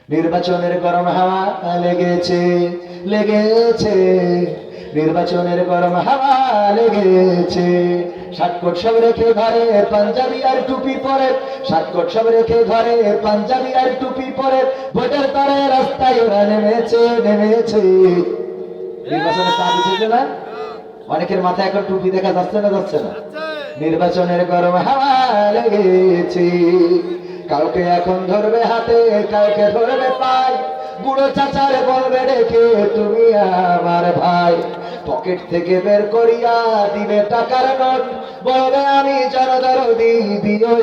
নির্বাচনের গরম হাওয়া লেগেছে, লেগেছে, নির্বাচনের গরম হাওয়া লেগেছে। শার্টকোট সব রেখে ঘরে পাঞ্জাবি আর টুপি পরে, শার্টকোট সব রেখে ঘরে পাঞ্জাবি আর টুপি পরে ভোটের তরে রাস্তায় ওরা নেমেছে, নেমেছে। নির্বাচনে চা দিচ্ছে না, অনেকের মাথায় এখন টুপি দেখা যাচ্ছে না, যাচ্ছে না। নির্বাচনের গরম হাওয়া লেগেছে। কাউকে এখন ধরবে হাতে, কাউকে ধরবে পায়, বুড়ো চাচারে বলবে রেখে তুমি আমার ভাই। পকেট থেকে বের করিয়া দিবে টাকার নোট, বলবে আমি জনদরদি, দিও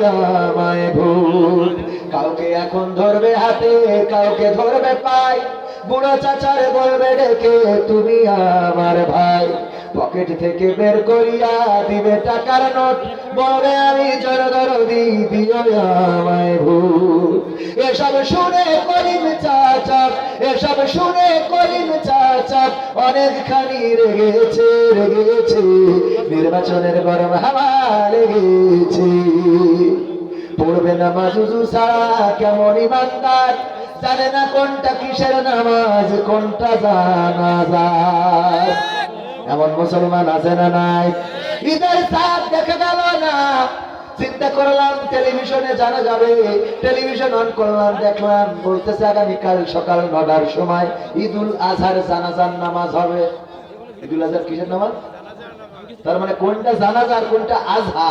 আমায় ভোট। কাউকে এখন ধরবে হাতে, কাউকে ধরবে পায়, বুড়ো চাচারে বলবে রেখে তুমি আমার ভাই। পকেট থেকে বের করিয়া দিবে টাকার নোট, বলবে আমি জনদরদি, দিও আমায় ভোট। এসব শুনে করিম চাচা, এসব শুনে করিম চাচা অনেকখানি রেগেছে, রেগেছে। নির্বাচনের গরম হাওয়া লেগেছে। পড়বে নামাজ উজু ছাড়া কেমন ইমানদার, জানে না কোনটা কিসের নামাজ, কোনটা জানাজা। এমন মুসলমান আছে না নাই? ঈদের চাঁদ দেখা গেল না, চিন্তা করলাম টেলিভিশনে জানা যাবে, টেলিভিশন অন করলাম, দেখলাম বলতেছে আগামীকাল সকাল 9টার সময় ঈদুল আজহার জানাজার নামাজ হবে। ঈদুল আজহার কিসের নামাজ? তার মানে কোনটা জানাজা আর কোনটা আজহা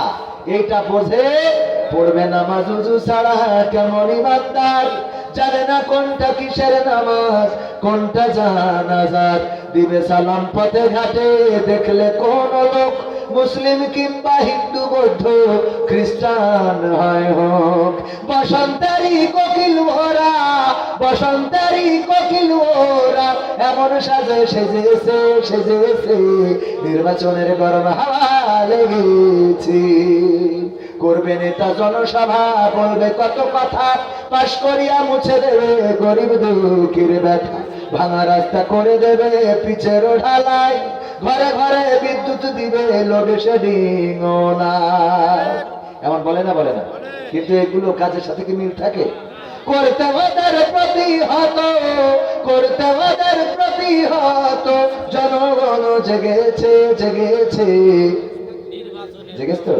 এইটা বোঝে। পড়বে নামাজ উজু ছাড়া কেমন ইমানদার, জানে না কোনটা কিসের নামাজ, কোনটা জানাজা। দিবে সালাম পথে ঘাটে, দেখলে কোন লোক মুসলিম কিংবা হিন্দু বৌদ্ধ খ্রিস্টান হয় হোক। বসন্তেরই কোকিল ভরা, বসন্তেরই কোকিল ভরা এমন সাজে সেজেছে, সেজেছে। নির্বাচনের গরম হাওয়া লেগেছে। করবে নেতা জনসভা, বলবে কত কথা, পাশ করিয়া মুছে দেবে গরিব দুঃখীর ব্যথা। ভাঙা রাস্তা করে দেবে পিচের ঢালাই, ঘরে ঘরে বিদ্যুৎ দিবে লোডশেডিং না। এমন বলে না, বলে না? কিন্তু এগুলো কাজের সাথে কি মিল থাকে? করতে ওদের প্রতিহত, করতে ওদের প্রতিহত। জনগণ জেগেছে, জেগেছে, জেগেছে তো।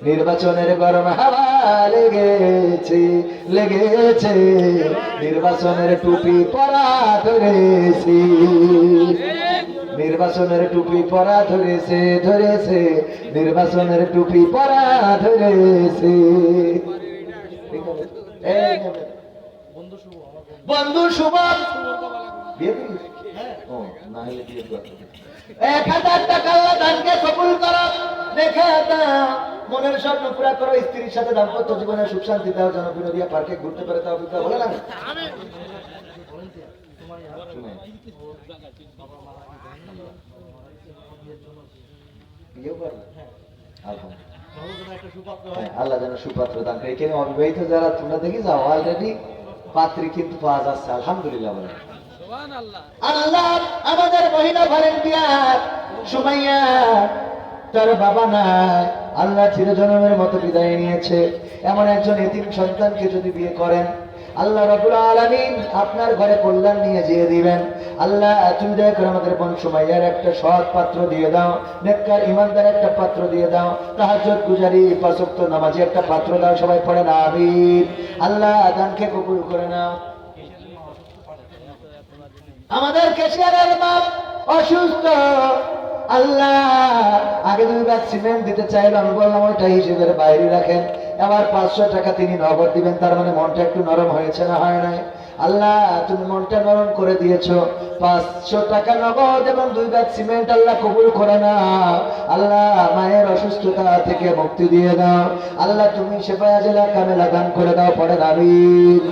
নির্বাচনের গরম হাওয়া লেগেছে, লেগেছে। নির্বাচনের টুপি পরা ধরেছি, নির্বাচনের টুপি পরা ধরেছে, ধরেছে। নির্বাচনের টুপি পরা ধরেছে। বন্ধু শুভ বিয়ে দিস? ও না হলে বিয়ে কর। 1000 টাকা আল্লাহ দানকে কবুল করো, দেখে দাও মনের স্বপ্ন পুরা করো, স্ত্রীর সাথে দাম্পত্য জীবনে সুখ শান্তি দাও, যেন বিনোদিয়া পার্কে ঘুরতে পারে তাও বিদ্যা বলে না। আল্লাহ যেন সুপাত্র দান করে। এখানে অবিবাহিত যারা তোমরা দেখি যাও অলরেডি পাত্রী কিন্তু পাওয়া যাচ্ছে, আলহামদুলিল্লাহ বলে। আল্লাহ আমাদের মহিলা ভলেন্টিয়ার সুমাইয়া, তার বাবা নাই, আল্লাহ চিরজন্মের মতো বিদায় নিয়েছে। এমন একজন এতিম সন্তানকে যদি বিয়ে করেন, আল্লাহ রাব্বুল আলামিন আপনার ঘরে কল্যাণ নিয়ে যেয়ে দিবেন। আল্লাহ তুমি দয়া করে আমাদের বোন সুমাইয়ার একটা সৎ পাত্র দিয়ে দাও, নেককার ইমানদার একটা পাত্র দিয়ে দাও, তাহাজ্জুদ গুজারি 5 ওয়াক্ত নামাজি একটা পাত্র দাও। সবাই পড়েন আমিন। আল্লাহ দানকে কবুল করে নাও। আমাদের ক্যাশিয়ারের বাপ অসুস্থ, আল্লাহ আগে 2 ব্যাগ সিমেন্ট দিতে চাইলো, আমি বললাম ওইটা হিসেবের বাইরে রাখেন। এবার 500 টাকা তিনি নগদ দিবেন, তার মানে মনটা একটু নরম হয়েছে না হয় নাই? আল্লাহ তুমি মনটা নরম করে দিয়েছো। 500 টাকা নগদ এবং 2 ব্যাগ সিমেন্ট আল্লাহ কবুল করে নাও। আল্লাহ মায়ের অসুস্থতা থেকে মুক্তি দিয়ে দাও। আল্লাহ তুমি শেফায়ে আজেলা কামেলা দান করে দাও। পড়েন আমিন।